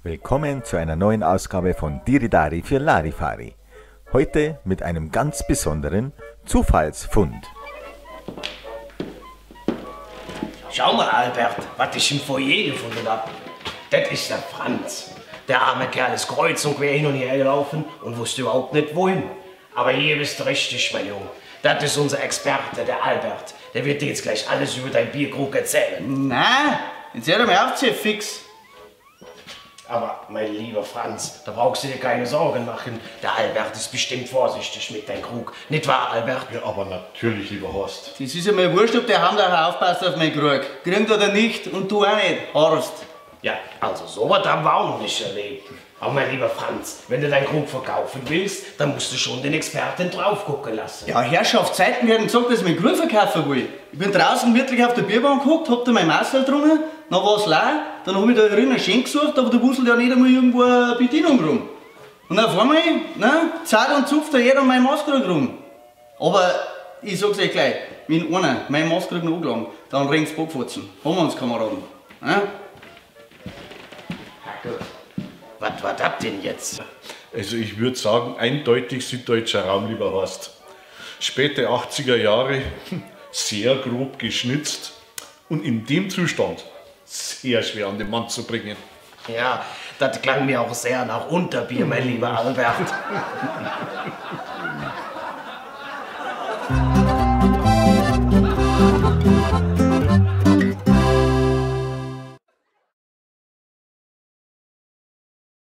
Willkommen zu einer neuen Ausgabe von Diridari für Larifari. Heute mit einem ganz besonderen Zufallsfund. Schau mal, Albert, was ich im Foyer gefunden hab. Das ist der Franz. Der arme Kerl ist kreuz und quer hin und her gelaufen und wusste überhaupt nicht wohin. Aber hier bist du richtig, mein Junge. Das ist unser Experte, der Albert. Der wird dir jetzt gleich alles über deinen Bierkrug erzählen. Nein, jetzt hör doch mal auf, Chef, fix. Aber, mein lieber Franz, da brauchst du dir keine Sorgen machen. Der Albert ist bestimmt vorsichtig mit deinem Krug. Nicht wahr, Albert? Ja, aber natürlich, lieber Horst. Das ist ja mal wurscht, ob der Handlacher aufpasst auf meinen Krug. Kriegt oder nicht und du auch nicht, Horst. Ja, also sowas haben wir auch noch nicht erlebt. Aber mein lieber Franz, wenn du deinen Krug verkaufen willst, dann musst du schon den Experten drauf gucken lassen. Ja, Herrschaft, Zeiten werden gesagt, dass ich meinen Krug verkaufen will. Ich bin draußen wirklich auf der Bierbank gehockt, hab da mein Maßel getrunken, noch was leer, dann hab ich da drinnen schön gesucht, aber da wuselt ja nicht einmal irgendwo eine Bedienung rum. Und auf einmal, ne, zahlt und zupft da jeder meinen Maßkrug rum. Aber ich sag's euch gleich, wenn einer meinen Maßkrug noch angelangt, dann ringt's Bockfotzen. Haben wir uns, Kameraden. Ne? Was war das denn jetzt? Also ich würde sagen, eindeutig süddeutscher Raum, lieber Horst. Späte 80er Jahre, sehr grob geschnitzt und in dem Zustand sehr schwer an den Mann zu bringen. Ja, das klang mir auch sehr nach Unterbier, mein lieber Albert.